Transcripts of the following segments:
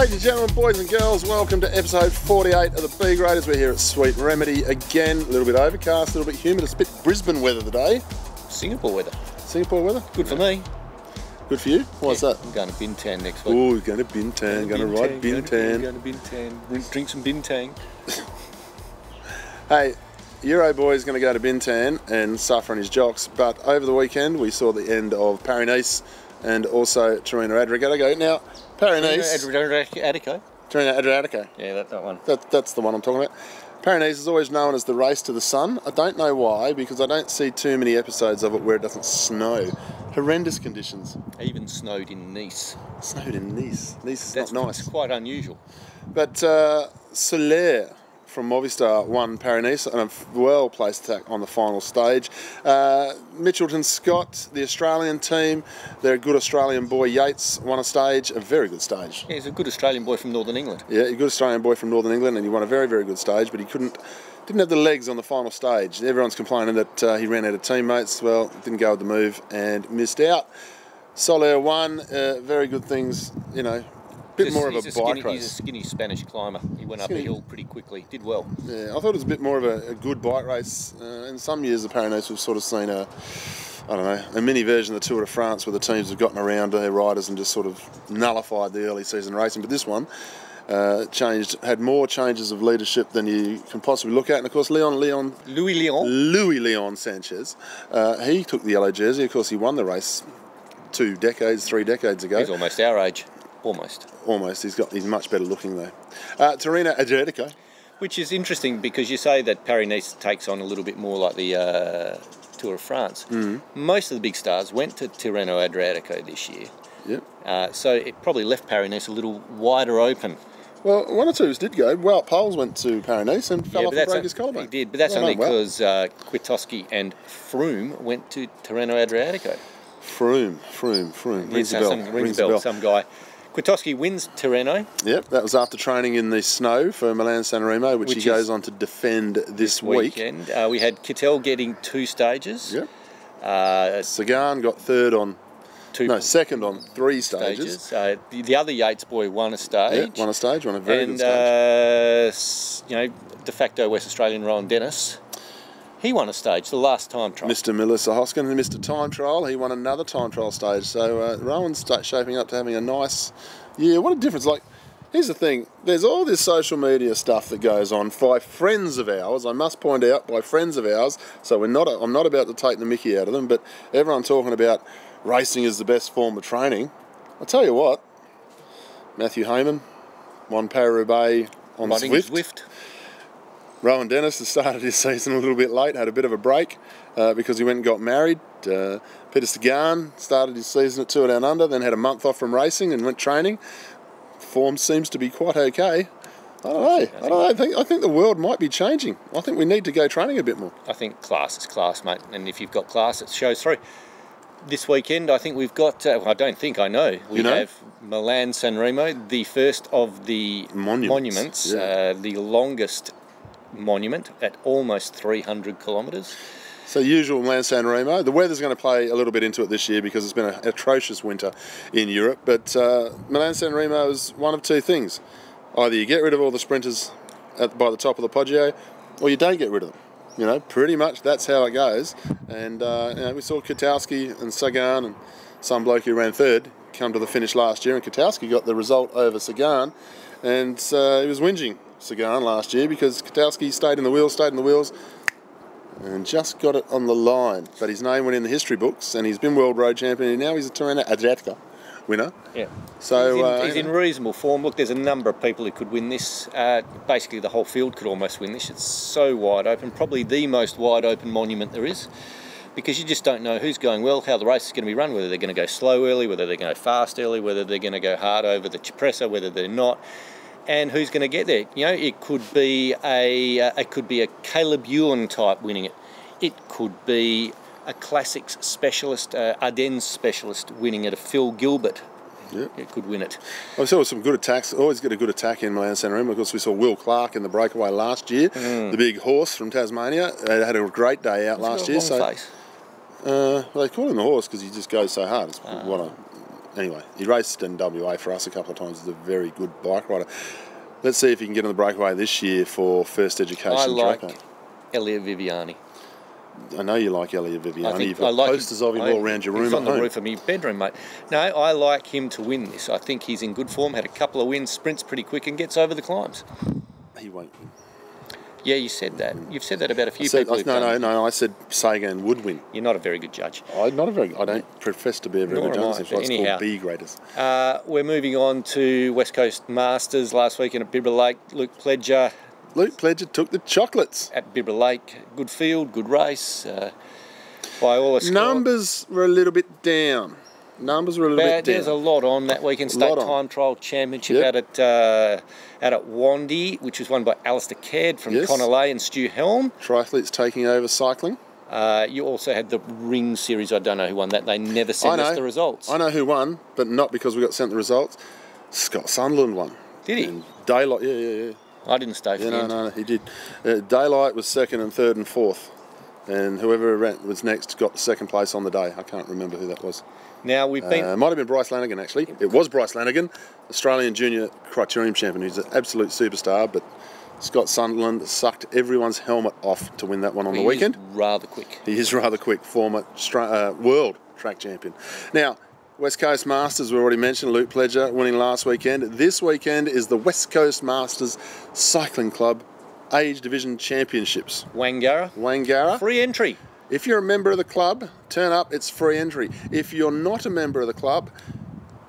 Ladies and gentlemen, boys and girls, welcome to episode 48 of the B Graders. We're here at Sweet Remedy again. A little bit overcast, a little bit humid. It's a bit Brisbane weather today. Singapore weather. Singapore weather? Good for me. Good for you? What's that? I'm going to Bintang next week. Oh, going to Bintang, going to ride Bintang. Going to Bintang. Drink some Bintang. Hey, Euro boy's going to go to Bintang and suffer on his jocks, but over the weekend we saw the end of Paris and also Tirreno Adriatico. Now, Paris... Adriatico? Tirreno Adriatico. Yeah, that one. That's the one I'm talking about. Paris is always known as the race to the sun. I don't know why, because I don't see too many episodes of it where it doesn't snow. Horrendous conditions. Even snowed in Nice. Snowed in Nice. Nice is not nice. It's quite unusual. But Soler from Movistar won Paris and a well-placed attack on the final stage. Mitchelton Scott, the Australian team, their good Australian boy Yates won a stage, a very good stage. Yeah, he's a good Australian boy from Northern England. Yeah, a good Australian boy from Northern England, and he won a very, very good stage, but he didn't have the legs on the final stage. Everyone's complaining that he ran out of teammates. Well, didn't go with the move and missed out. Soler won, very good things, you know. Bit more of a bike race. He's a skinny Spanish climber. He went up a hill pretty quickly. Did well. Yeah, I thought it was a bit more of a good bike race. In some years, the Pyrenees we've sort of seen a mini version of the Tour de France where the teams have gotten around to their riders and just sort of nullified the early season racing. But this one had more changes of leadership than you can possibly look at. And of course, Louis Leon Sanchez, he took the yellow jersey. Of course, he won the race 3 decades ago. He's almost our age. Almost. He's much better looking though. Tirreno Adriatico. Which is interesting because you say that Paris takes on a little bit more like the Tour of France. Mm-hmm. Most of the big stars went to Tirreno Adriatico this year. Yep. So it probably left Paris a little wider open. Well, one or two did go. Well, Poles went to Paris and fell off and broke his collarbone. He did, but that's only because Kwiatkowski and Froome went to Tirreno Adriatico. Froome. Rings a bell. Some guy. Kwiatkowski wins Tirreno. Yep, that was after training in the sno for Milan-San Remo, which he goes on to defend this weekend. We had Kittel getting 2 stages. Yep. Sagan got second on 3 stages. The other Yates boy won a stage. Yeah, won a very good stage. De facto West Australian Rowan Dennis. He won a stage, the last time trial. Mr. Melissa Hoskin, he missed a time trial. He won another time trial stage. So Rowan's shaping up to having a nice year. What a difference. Like, here's the thing. There's all this social media stuff that goes on by friends of ours. I must point out, by friends of ours. So I'm not about to take the mickey out of them, but everyone talking about racing is the best form of training. I'll tell you what. Matthew Heyman won Parabolica on Zwift. Rowan Dennis has started his season a little bit late, had a bit of a break because he went and got married. Peter Sagan started his season at Tour Down Under, then had a month off from racing and went training. Form seems to be quite okay. I don't know. I think the world might be changing. I think we need to go training a bit more. I think class is class, mate. And if you've got class, it shows through. This weekend, I think we've got... I know. We have Milan-San Remo, the first of the monuments, the longest monument at almost 300 kilometres. So usual Milan-San Remo. The weather's going to play a little bit into it this year because it's been an atrocious winter in Europe. But Milan-San Remo is one of two things. Either you get rid of all the sprinters by the top of the Poggio, or you don't get rid of them. Pretty much that's how it goes. And we saw Kwiatkowski and Sagan and some bloke who ran third come to the finish last year, and Kwiatkowski got the result over Sagan, and he was whinging Sagan last year because Kwiatkowski stayed in the wheels and just got it on the line. But his name went in the history books, and he's been world road champion, and now he's a Tirreno Adriatico winner. Yeah. So he's in reasonable form. Look, there's a number of people who could win this. Basically, the whole field could almost win this. It's so wide open, probably the most wide open monument there is, because you just don't know who's going well, how the race is going to be run, whether they're going to go slow early, whether they're going to go fast early, whether they're going to go hard over the Cipressa, whether they're not. And who's going to get there? It could be a Caleb Ewan type winning it. It could be a classics specialist, Ardennes specialist winning it. A Phil Gilbert, it could win it. I saw some good attacks. Always get a good attack in Milan-San Remo. Of course, we saw Will Clark in the breakaway last year, the big horse from Tasmania. Had a great day out last year. Face. They call him the horse because he just goes so hard. It's what anyway, he raced in WA for us a couple of times. He's a very good bike rider. Let's see if he can get on the breakaway this year for First Education. I like Elliot Viviani. I know you like Elliot Viviani. You've got like posters of him all around your room He's at on the home. roof of my bedroom, mate. No, I like him to win this. I think he's in good form, had a couple of wins, sprints pretty quick and gets over the climbs. He won't win. Yeah, you said that. You've said that about a few people. No, I said Sagan would win. You're not a very good judge. I don't profess to be a very good judge. That's why it's called B Graders. We're moving on to West Coast Masters last weekend at Bibra Lake. Luke Pledger took the chocolates. At Bibra Lake. Good field, good race. By all accounts. Numbers were a little bit down. There's a lot on that weekend. State Time Trial Championship out at Wandy, which was won by Alistair Caird from Conolay and Stu Helm. Triathletes taking over cycling. You also had the Ring Series. I don't know who won that. They never sent us the results. I know who won, but not because we got sent the results. Scott Sunderland won. Did he? And Daylight, yeah. I didn't stay for the end. No, he did. Daylight was second and third and fourth. And whoever was next got second place on the day. I can't remember who that was. Now we've been... It might have been Bryce Lanigan, actually. It was Bryce Lanigan, Australian Junior Criterium Champion, who's an absolute superstar, but Scott Sunderland sucked everyone's helmet off to win that one on the weekend. He is rather quick. He is rather quick, former world track champion. Now, West Coast Masters, we already mentioned, Luke Pledger winning last weekend. This weekend is the West Coast Masters Cycling Club Age Division Championships. Wangara. Free entry. If you're a member of the club, turn up, it's free entry. If you're not a member of the club,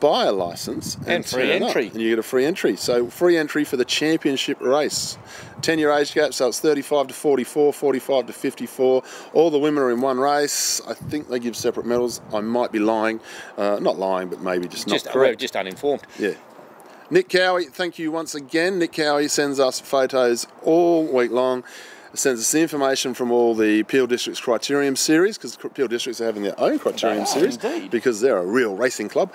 buy a licence and free entry. And you get a free entry. So free entry for the championship race. 10-year age gap, so it's 35 to 44, 45 to 54. All the women are in one race. I think they give separate medals. I might be lying. Not lying, but maybe just not correct. We're just uninformed. Yeah. Nick Cowie, thank you once again. Nick Cowie sends us photos all week long. Sends us the information from all the Peel District's Criterium series, because Peel Districts are having their own Criterium series, because they're a real racing club.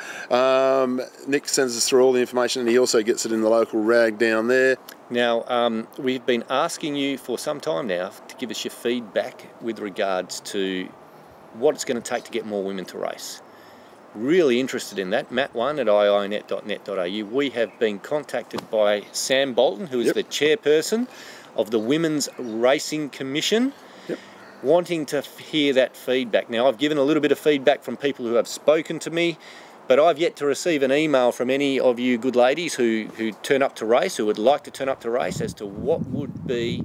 Nick sends us through all the information, and he also gets it in the local rag down there. Now, we've been asking you for some time now to give us your feedback with regards to what it's going to take to get more women to race. Really interested in that. Matt1 at iinet.net.au. We have been contacted by Sam Bolton, who is the chairperson of the Women's Racing Commission, wanting to hear that feedback. Now, I've given a little bit of feedback from people who have spoken to me, but I've yet to receive an email from any of you good ladies who turn up to race, who would like to turn up to race, as to what would be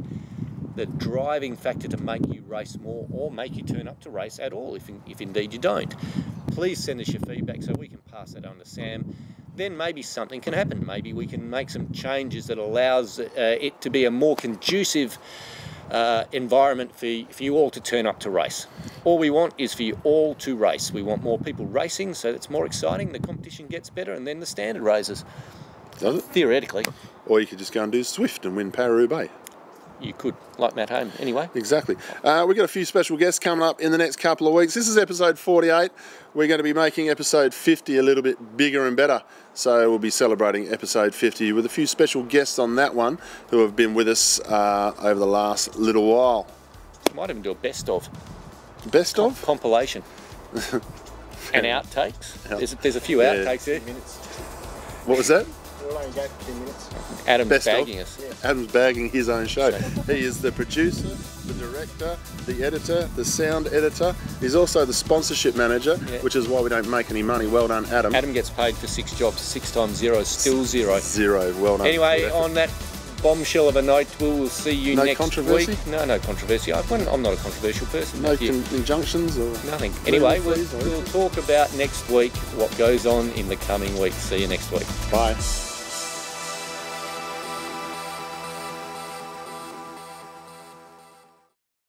the driving factor to make you race more or make you turn up to race at all, if indeed you don't. Please send us your feedback so we can pass that on to Sam. Then maybe something can happen. Maybe we can make some changes that allows it to be a more conducive environment for you all to turn up to race. All we want is for you all to race. We want more people racing, so it's more exciting, the competition gets better, and then the standard raises. Does it? Theoretically. Or you could just go and do Swift and win Parabolica. You could, like Matt Home, anyway. Exactly. We've got a few special guests coming up in the next couple of weeks. This is episode 48. We're going to be making episode 50 a little bit bigger and better. So we'll be celebrating episode 50 with a few special guests on that one who have been with us over the last little while. Might even do a best of. Best of? Compilation. And outtakes. There's a few outtakes there. What was that? We'll only go for 2 minutes. Adam's bagging us. Yeah. Adam's bagging his own show. He is the producer, the director, the editor, the sound editor. He's also the sponsorship manager, which is why we don't make any money. Well done, Adam. Adam gets paid for 6 jobs. 6 times 0 is still 0. 0. Well done. Anyway, on that bombshell of a note, we'll see you next controversy? week. No controversy. I'm not a controversial person. No injunctions or nothing. Anyway, we'll talk about next week what goes on in the coming week. See you next week. Bye.